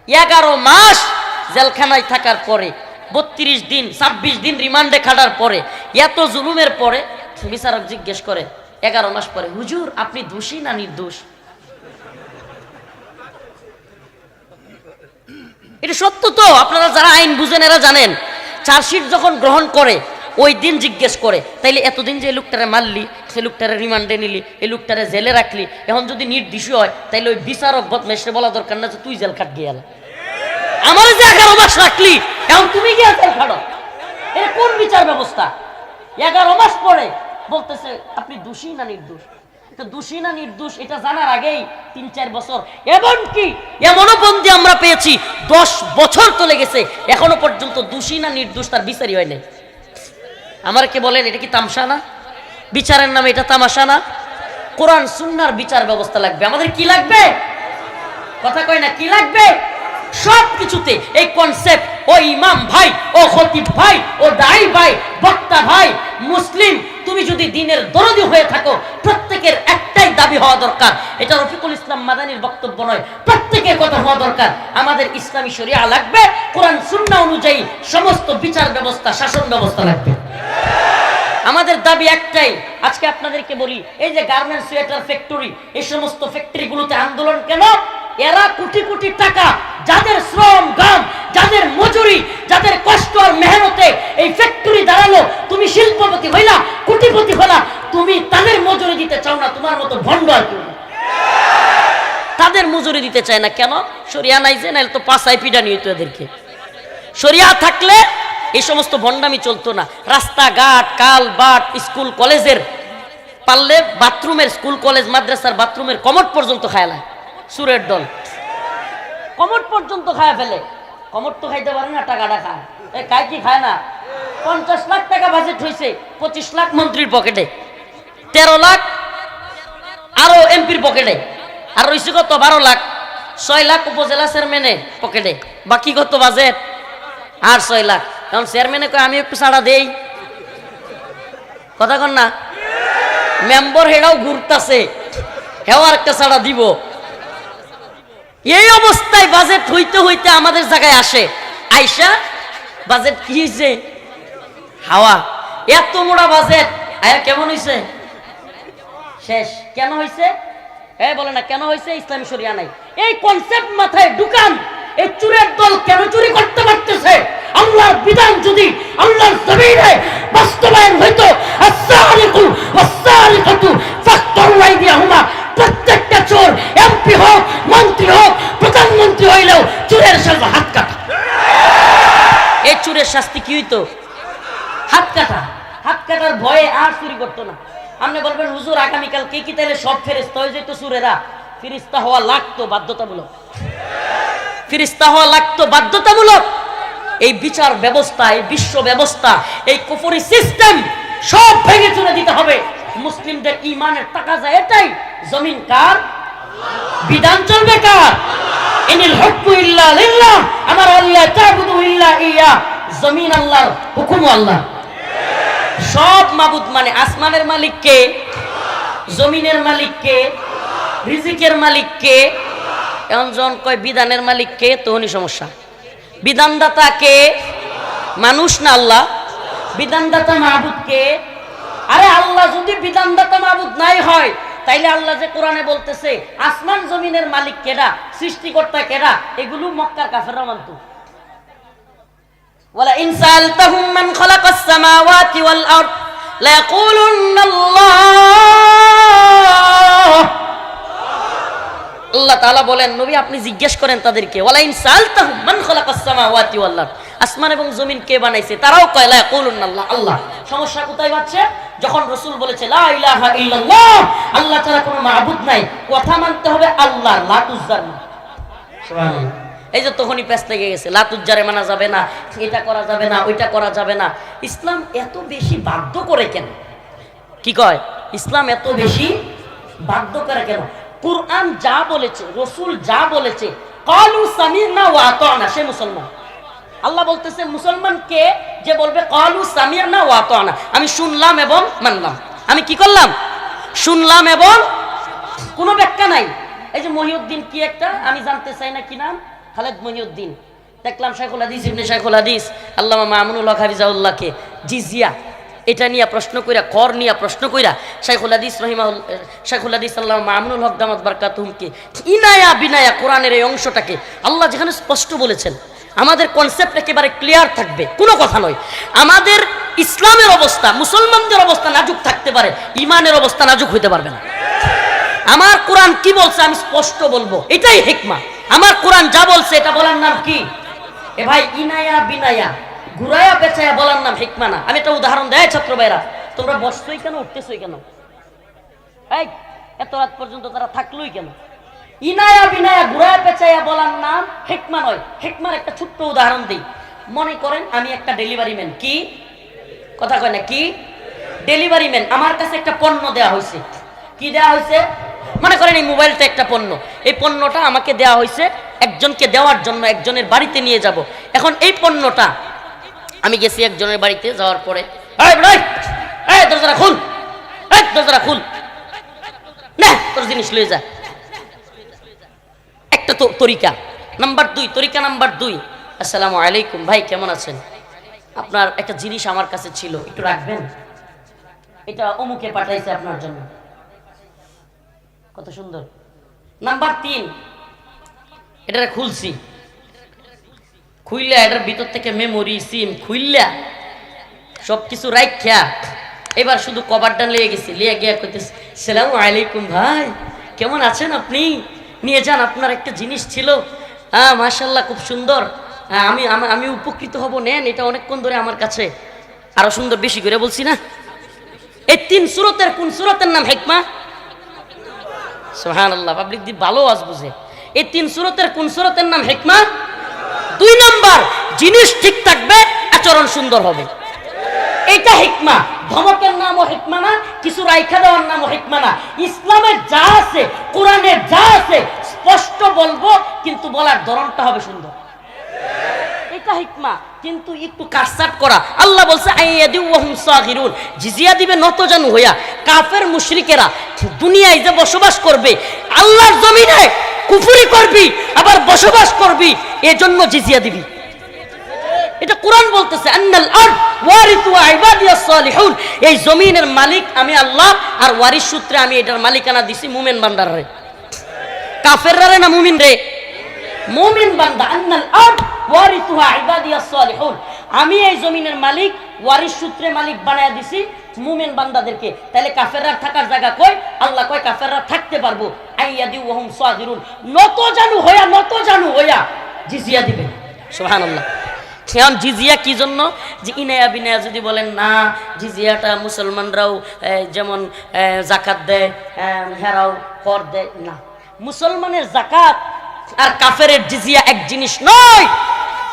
11 মাস জেলখানায় থাকার পরে 32 দিন 26 দিন রিমান্ডে খাটার পরে এত জুলুমের পরে বিচারক জিজ্ঞেস করে 11 মাস পরে, হুজুর আপনি দোষী না নির্দোষ? এটা সত্য তো, আপনারা যারা আইন বুঝেন এরা জানেন। চার্জশিট যখন গ্রহণ করে ওই দিন জিজ্ঞেস করে, তাইলে এতদিন যে এই লোকটারে মারলি, সে লোকটারে রিমান্ডে নিলি, এই লোকটারে জেলে রাখলি, এখন যদি নির্দোষী হয় তাইলে ওই বিচারক বদমেশরে বলা দরকার না যে তুই জেল খাট গিয়ে আমার যে 11 মাস রাখলি এখন তুমি গিয়ে জেল খাটো। এটা কোন বিচার ব্যবস্থা? 11 মাস পরে বলতেছে আপনি দোষী না নির্দোষ। দোষী না নির্দোষ এটা জানার আগেই 3-4 বছর, এমনকি এমনও বন্দি আমরা পেয়েছি 10 বছর চলে গেছে, এখনো পর্যন্ত দোষী না নির্দোষ তার বিচারই হয় নাই। আমার কে বলেন এটা কি তামসা না? বিচারের নামে এটা তামাশা না? কোরআন সুন্নাহর বিচার ব্যবস্থা লাগবে। আমাদের কি লাগবে? কথা কয় না, কি লাগবে? সব কিছুতে এই কনসেপ্ট, ও ইমাম ভাই, ও খতিব ভাই, ও দাঈ ভাই, বক্তা ভাই, মুসলিম তুমি যদি দ্বীনের দরদি হয়ে থাকো, প্রত্যেকের একটাই দাবি হওয়া দরকার, এটা রফিকুল ইসলাম মাদানির বক্তব্য নয়, প্রত্যেকের কথা হওয়া দরকার, আমাদের ইসলামী শরিয়া লাগবে, কোরআন সুন্নাহ অনুযায়ী সমস্ত বিচার ব্যবস্থা, শাসন ব্যবস্থা লাগবে। আমাদের দাবি একটাই। আজকে আপনাদেরকে বলি, এই যে গার্মেন্টস, সোয়েটার ফ্যাক্টরি, এই সমস্ত ফ্যাক্টরিগুলোতে আন্দোলন কেন? এরা কোটি কোটি টাকা, যাদের শ্রম ঘাম, যাদের মজুরি, যাদের কষ্ট আর মেহনতে এই ফ্যাক্টরি দাঁড়ালো, তুমি শিল্পপতি হইলা, কোটিপতি হইলা, তুমি তাদের মজুরি দিতে চাও না। তোমার মতো ভণ্ড আর কেউ তাদের মজুরি দিতে চায় না। কেন? শরিয়া নাই যে, নাহলে তো 5 আইপিডা নিত এদেরকে। শরিয়া থাকলে এই সমস্ত ভণ্ডামি চলতো না। রাস্তাঘাট, কাল বাট, স্কুল কলেজের পারলে বাথরুমের, স্কুল কলেজ মাদ্রাসার বাথরুমের কমোড পর্যন্ত খায়লা সুরের দল, কমোড পর্যন্ত খায় ফেলে। কমোড তো খাইতে পারে না, টাকাটা খায়। খায় কি খায় না? 50 লাখ টাকা বাজেট হয়েছে, 25 লাখ মন্ত্রীর পকেটে, 13 লাখ আরো এমপির পকেটে, আর রয়েছে কত 12 লাখ, 6 লাখ উপজেলা চেয়ারম্যানের পকেটে, বাকি কত বাজেট? আর 6 লাখ। এখন চেয়ারম্যানে কয় আমি একটু ছাড়া দেই, কথা কন না? মেম্বার হেডাও ঘুরতাছে, হেও আর একটা ছাড়া দিব। এই অবস্থায় বাজেট হইতে হইতে আমাদের জায়গায় আসে, আইসা বাজেট কি হয়েছে? হাওয়া। এত মোটা বাজেট আয়া কেমন হয়েছে? শেষ। কেন হয়েছে? বলে না কেন হয়েছে? ইসলামী শরিয়া নাই। এই কনসেপ্ট মাথায় ঢুকান। এই চুরের দল কেন চুরি করতে পারতেছে? আল্লাহর বিধান যদি আল্লাহর জমিনে বাস্তবায়ন হইতো, as-সারিকু ওয়াস-সারিকাতু ফাকতাউ আইদিয়াহুমা, প্রত্যেকটা চোর এমপি হোক, মন্ত্রী হোক, প্রধানমন্ত্রী হইলেও চুরের সাজা হাত কাটা। এই চুরের শাস্তি কি হইতো? হাত কাটা। হাত কাটার ভয়ে আর চুরি করতো না। আপনি বলবেন হুজুর আগামীকাল কে কি তাহলে সব ফেরেশতা হয়ে যেত চুরেরা? ফেরেশতা হওয়া লাগতো বাধ্যতামূলক, ফেরেশতা হওয়া লাগতো বাধ্যতামূলক। এই বিচার ব্যবস্থা, এই বিশ্ব ব্যবস্থা, এই কুফরি সিস্টেম সব ভেঙে চলে দিতে হবে। মুসলিমদের ঈমানের টাকা যায় এটাই, জমিন কার? বিধান চলবে কার? ইনিল হুকমু ইল্লা লিল্লাহ, আমার আল্লাহ তা'বুদু ইল্লা ইয়া, জমিন আল্লাহর, হুকুম আল্লাহ। সব মাবুদ মানে আসমানের মালিক কে? জমিনের মালিক কে? রিজিকের মালিক কে? এখন জন কয় বিধানের মালিক কে, তখনই সমস্যা। বিধানদাতা কে? মানুষ না আল্লাহ? বিধানদাতা মাবুদ কে? আরে আল্লাহ যদি বিধানদাতা মাবুদ নাই হয়, তাইলে আল্লাহ যে কোরআনে বলতেছে আসমান জমিনের মালিক কেডা, সৃষ্টিকর্তা কেডা, এগুলো মক্কার কাফেররা মানত। ওয়ালা ইন সালতাহুম মান খালাকাস সামাওয়াতি ওয়াল আরদ লায়াকুলুন্না আল্লাহ। আল্লাহ তাআলা বলেন নবী আপনি জিজ্ঞেস করেন তাদেরকে, ওয়ালা ইন সালতাহুম মান খালাকাস সামাওয়াতি ওয়াল আরদ, আসমান এবং জমিন কে বানাইছে, তারাও কয় লা ইয়াকুলুন্না আল্লাহ, আল্লাহ। সমস্যা কোথায় বাচ্ছে? যখন রাসূল বলেছে লা ইলাহা ইল্লাল্লাহ, আল্লাহ ছাড়া কোনো মাবুদ নাই, কথা মানতে হবে আল্লাহর, লাত উজ্জার না। সুবহানাল্লাহ। এই যে তখনই পেছ লেগে গেছে, লাত উজ্জারে মানা যাবে না, এটা করা যাবে না, ওইটা করা যাবে না। ইসলাম এত বেশি বাধ্য করে কেন? কি কয়? ইসলাম এত বেশি বাধ্য করে কেন? কুরআন যা বলেছে, রাসূল যা বলেছে, ক্বালু সামি'না ওয়া আতা'না, সে মুসলমান। আল্লাহ বলতেছে মুসলমান কে? যে বলবে ক্বালু সামি'না ওয়া আতা'না, আমি শুনলাম এবং মানলাম। আমি কি করলাম? শুনলাম এবং কোনো ব্যাখ্যা নাই। এই যে মহিউদ্দিন কি একটা, আমি জানতে চাই না কি নাম, খালেদ মহিউদ্দিন, দেখলাম শাইখুল হাদিস ইবনে শাইখুল হাদিস আল্লামা মামুনুল হক হাফিজাহুল্লাহকে জিজিয়া এটা নিয়ে প্রশ্ন কইরা, কর নিয়ে প্রশ্ন কইরা শাইখুল হাদিস আল্লামা মামুনুল হক দামাত বারকাতুহুমকে ইনায়া বিনায়া কোরআনের এই অংশটাকে আল্লাহ যেখানে স্পষ্ট বলেছেন, আমাদের কনসেপ্ট একেবারে ক্লিয়ার থাকবে, কোনো কথা নয়। আমাদের ইসলামের অবস্থা, মুসলমানদের অবস্থা নাজুক থাকতে পারে, ইমানের অবস্থা নাজুক হইতে পারবে না। আমার কোরআন কি বলছে আমি স্পষ্ট বলবো, এটাই হিকমা। আমার কোরআন যা বলছে এটা বলার নাম কি? এ ভাই, ইনায়া বিনায়া ঘুরায়া পেঁচায়া বলার নাম হিকমা না। আমি একটা উদাহরণ দেয় ছাত্র ভাইরা, তোমরা বসছই কেন, উঠতেছই কেন? এই এত রাত পর্যন্ত তারা থাকলোই কেন? ইনায়া বিনায়া ঘুরায়া পেঁচায়া বলার নাম হিকমা নয়। হিকমার একটা ছোট্ট উদাহরণ দিই। মনে করেন আমি একটা ডেলিভারি ম্যান, কি কথা কয় না, কি ডেলিভারি ম্যান, আমার কাছে একটা পণ্য দেওয়া হয়েছে। কি দেওয়া হয়েছে? মনে করেন এই মোবাইলটা একটা পণ্য, এই পণ্যটা আমাকে দেওয়া হয়েছে একজনকে দেওয়ার জন্য, একজনের বাড়িতে নিয়ে যাব। এখন এই পণ্যটা আমি গেছি একজনের বাড়িতে, যাওয়ার পরে দরজাটা খুল, দরজাটা খুল, না তোর জিনিস লয়ে যা। একটা তরিকা। নাম্বার 2, তরিকা নাম্বার 2, আসসালামু আলাইকুম ভাই, কেমন আছেন? আপনার একটা জিনিস আমার কাছে ছিল, একটু রাখবেন, এটা অমুকে পাঠাইছে আপনার জন্য। কত সুন্দর। নাম্বার 3, এটা খুলছি, খুইলা এটার ভিতর থেকে মেমোরি, সিম খুইলা সবকিছু রাইখা এবার শুধু কভারটা লিয়ে গেছি, লিয়ে গিয়া কইতেছি আসসালামু আলাইকুম ভাই, কেমন আছেন আপনি? নিয়ে যান, আপনার একটা জিনিস ছিল, হ্যাঁ মাশাআল্লাহ খুব সুন্দর, আমি আমি উপকৃত হব, নেন, এটা অনেকক্ষণ ধরে আমার কাছে। আরো সুন্দর বেশি করে বলছি না? এই 3 সূরতের কোন সূরতের নাম হিকমা? সুবহানাল্লাহ, পাবলিক দি ভালো আজ বুঝে। এই 3 সূরতের কোন সূরতের নাম হিকমা? 2 নাম্বার, জিনিস ঠিক থাকবে, আচরণ সুন্দর হবে, এটা হিকমা। ধমকের নামও হিকমা না, কিছু রাইখা দেওয়ার নামও হিকমা না। ইসলামের যা আছে, কোরআনের যা আছে স্পষ্ট বলবো, কিন্তু বলার ধরনটা হবে সুন্দর, এটা হিকমা। কিন্তু একটু কাটছাট করা। আল্লাহ বলছে আইয়াদি ওয়াহুম সাগিরুন, জিজিয়া দিবে নতজানু হইয়া। কাফের মুশরিকেরা দুনিয়ায় যে বসবাস করবে, আল্লাহর জমিনে কুফরি করবি আবার বসবাস করবি, এজন্য জিজিয়া দিবি। এটা কোরআন বলতেছে আন্নাল আরদ ওয়ারিতু ইবাদিয়াস সালিহুন, এই জমিনের মালিক আমি আল্লাহ, আর ওয়ারিস সূত্রে আমি এটার মালিকানা দিছি মুমিন বান্দারে। কাফেররা না মুমিন রে? মুমিন বান্দা। আন্নাল আরদ ওয়ারিতুহা ইবাদিয়াস সালিহুন, আমি এই জমিনের মালিক, ওয়ারিস সূত্রে মালিক বানায়া দিছি মুমিন বান্দাদেরকে। তাহলে কাফেররা থাকার জায়গা কই? আল্লাহ কয় কাফেররা থাকতে পারবো। আইয়াদি ওয়াহুম সাগিরুন, নতজানু হইয়া জিজিয়া দিবে। সুবহানাল্লাহ। এখন জিজিয়া কি জন্য? যে ইনায়া বিনায়া যদি বলেন না, জিজিয়াটা মুসলমানরাও যেমন জাকাত দেয়, হেরাও কর দেয় না। মুসলমানের জাকাত আর কাফেরের জিজিয়া এক জিনিস নয়।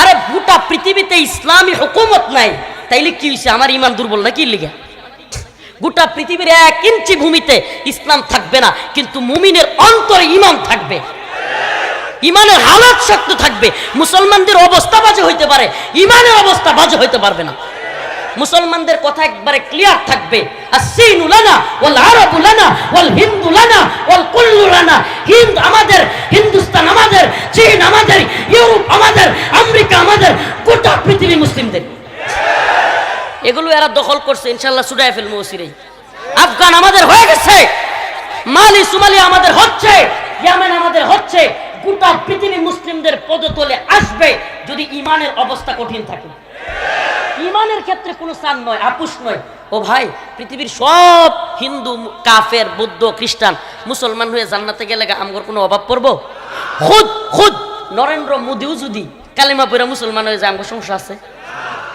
আরে গোটা পৃথিবীতে ইসলামী হুকুমত নাই, তাইলে কি হয়েছে? আমার ইমান দুর্বল নাকি? লিগা গোটা পৃথিবীর 1 ইঞ্চি ভূমিতে ইসলাম থাকবে না, কিন্তু মুমিনের অন্তরে ইমান থাকবে, ইমানের হালত শক্ত থাকবে। মুসলমানদের অবস্থা বাজে হইতে পারে, ইমানের অবস্থা বাজে হইতে পারবে না। মুসলমানদের কথা একবারে ক্লিয়ার থাকবে, আসসিনু লানা ওয়াল আরাবু লানা ওয়াল হিন্দু লানা ওয়াল কুল্লু লানা। হিন্দ আমাদের, হিন্দুস্তান আমাদের, চীন আমাদের, ইউরোপ আমাদের, আমেরিকা আমাদের, গোটা পৃথিবী মুসলিমদের। এগুলো এরা দখল করছে, ইনশাআল্লাহ ছুটায় ফেলবো ওসিরেই। আফগান আমাদের হয়ে গেছে, মালি সোমালিয়া আমাদের হচ্ছে, ইয়েমেন আমাদের হচ্ছে। গোটা পৃথিবী মুসলিমদের পদতলে আসবে যদি ইমানের অবস্থা কঠিন থাকে। ইমানের ক্ষেত্রে কোনো চান নয়, আপুস নয়। ও ভাই, পৃথিবীর সব হিন্দু, কাফের, বৌদ্ধ, খ্রিস্টান মুসলমান হয়ে জান্নাতে গেলে আমগর কোনো অভাব পড়বো? খুদ নরেন্দ্র মোদিও যদি কালেমা পড়া মুসলমান হয়ে যায়, আমগর সমস্যা আছে?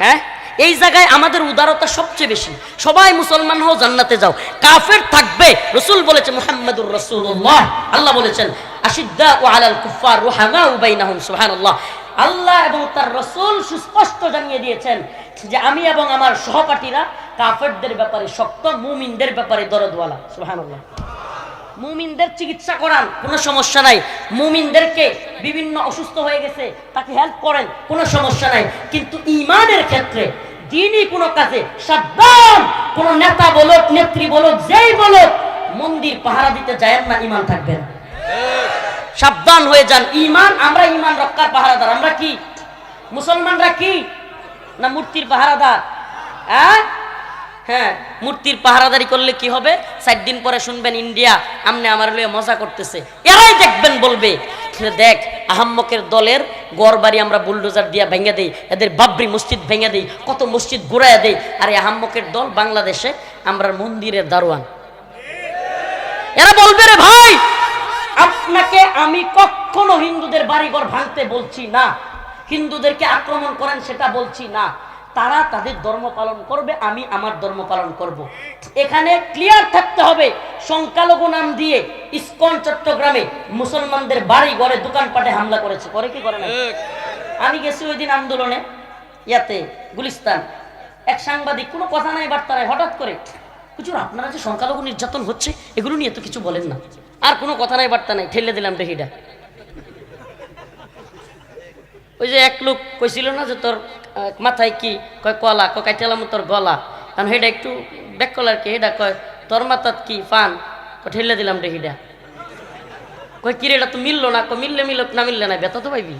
হ্যাঁ, এই জায়গায় আমাদের উদারতা সবচেয়ে বেশি। সবাই মুসলমান হও, জান্নাতে যাও। কাফের থাকবে, রাসূল বলেছে মুহাম্মাদুর রাসূলুল্লাহ, আল্লাহ বলেছেন আশিদ্দাউ আলাল কুফার রুহামাউ বাইনাহুম। সুবহানাল্লাহ। আল্লাহ এবং তার রাসূল সুস্পষ্ট জানিয়ে দিয়েছেন যে আমি এবং আমার সহপাঠীরা কাফেরদের ব্যাপারে শক্ত, মুমিনদের ব্যাপারে দরদওয়ালা। সুবহানাল্লাহ। মুমিনদের চিকিৎসা করান, কোনো সমস্যা নাই। মুমিনদেরকে বিভিন্ন অসুস্থ হয়ে গেছে, তাকে হেল্প করেন, কোনো সমস্যা নাই। কিন্তু ঈমানের ক্ষেত্রে, দ্বীনি কোনো কাজে সাবধান। কোন নেতা বলুক, নেত্রী বলুক, যেই বলুক, মন্দির পাহারা দিতে যায়েন না, ঈমান থাকবে না। সাবধান হয়ে যান। ঈমান, আমরা ঈমান রক্ষার পাহারাদার। আমরা কি মুসলমানরা কি না মূর্তির পাহারাদার? হ্যাঁ, মূর্তির পাহারাদারি করলে কি হবে? 4 দিন পরে শুনবেন ইন্ডিয়া আমনে আমার লইয়া মজা করতেছে। এরাই দেখবেন বলবে, দেখ আহাম্মকের দলের গড় বাড়ি আমরা বুলডোজার দিয়া ভেঙে দেই, এদের বাবরি মসজিদ ভেঙে দেই, কত মসজিদ ঘুরাইয়া দেই। আর এই আহাম্মকের দল বাংলাদেশে আমরা মন্দিরের দারোয়ান। এরা বলবে, রে ভাই আপনাকে আমি কখনো হিন্দুদের বাড়িঘর ভাঙতে বলছি না, হিন্দুদেরকে আক্রমণ করেন সেটা বলছি না। তারা তাদের ধর্ম পালন করবে, আমি আমার ধর্ম পালন করব। এখানে ক্লিয়ার থাকতে হবে, সংখ্যালঘু নাম দিয়ে ইসকন চট্টগ্রামে মুসলমানদের বাড়ি ঘরে দোকানপাটে হামলা করেছে, করে কি করে না? আমি গেছি ওই দিন আন্দোলনে, ইয়াতে গুলিস্তান, এক সাংবাদিক, কোনো কথা নাই বার্তা নাই, হঠাৎ করে হুজুর আপনারা যে সংখ্যালঘু নির্যাতন হচ্ছে এগুলো নিয়ে তো কিছু বলেন না। আর কোনো কথা নাই বার্তা নাই, ঠেলে দিলাম দেহিটা। ওই যে এক লোক কইছিল না যে তোর মাথায় কি কয় কলা, কয় কাইটালাম তোর গলা, কারণ হেটা একটু ব্যাক কলার কি, হেটা কয় তোর মাথাত কি ফান, ঠেলে দিলাম দেহিটা। কয় কিরে এটা তো মিললো না, মিললে মিলক না মিললে না, ব্যথা তো পাইবি।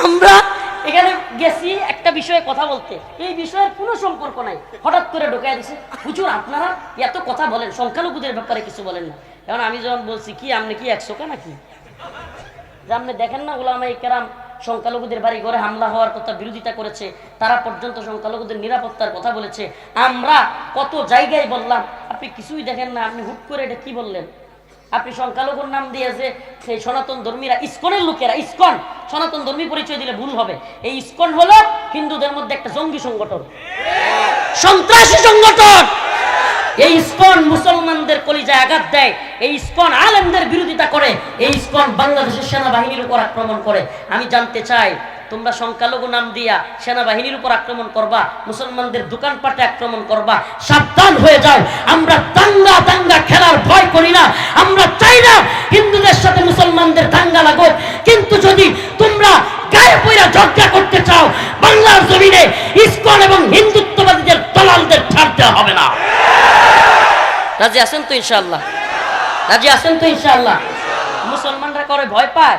আমরা এখানে গেছি একটা বিষয়ে কথা বলতে, এই বিষয়ের কোনো সম্পর্ক নাই, হঠাৎ করে ঢোকাই দিছে হুজুর আপনারা এত কথা বলেন, সংখ্যালঘুদের ব্যাপারে কিছু বলেন না। এখন আমি যখন বলছি কি আপনি কি 100 নাকি, যে আপনি দেখেন না উলামায়ে কেরাম সংখ্যালঘুদের বাড়ি ঘরে হামলা হওয়ার কথা বিরোধিতা করেছে, তারা পর্যন্ত সংখ্যালঘুদের নিরাপত্তার কথা বলেছে। আমরা কত জায়গায় বললাম, আপনি কিছুই দেখেন না, আপনি হুট করে এটা কি বললেন? আপনি সংখ্যালঘুর নাম দিয়ে যে সেই সনাতন ধর্মীরা, ইসকনের লোকেরা, ইসকন সনাতন ধর্মী পরিচয় দিলে ভুল হবে। এই ইসকন হলো হিন্দুদের মধ্যে একটা জঙ্গি সংগঠন, সন্ত্রাসী সংগঠন। এই ইসকন মুসলমানদের কলিজায় আঘাত দেয়, এই ইসকন আলেমদের বিরোধিতা করে, এই ইসকন বাংলাদেশের সেনাবাহিনীর উপর আক্রমণ করে। আমি জানতে চাই, তোমরা সংখ্যালঘু নাম দিয়া সেনাবাহিনীর উপর আক্রমণ করবা, মুসলমানদের দোকানপাটে আক্রমণ করবা, সাবধান হয়ে যাও। আমরা দাঙ্গা দাঙ্গা খেলার ভয় করি না, আমরা চাই না হিন্দুদের সাথে মুসলমানদের দাঙ্গা লাগুক। কিন্তু যদি তোমরা গায়ে পয়রা ঝগড়া করতে চাও, বাংলার জমিনে ইসকন এবং হিন্দুত্ববাদীদের দলালদের ছাড় দেওয়া হবে না। রাজি আছেন তো ইনশাআল্লাহ? রাজি আছেন তো ইনশাআল্লাহ? মুসলমানরা করে ভয় পায়,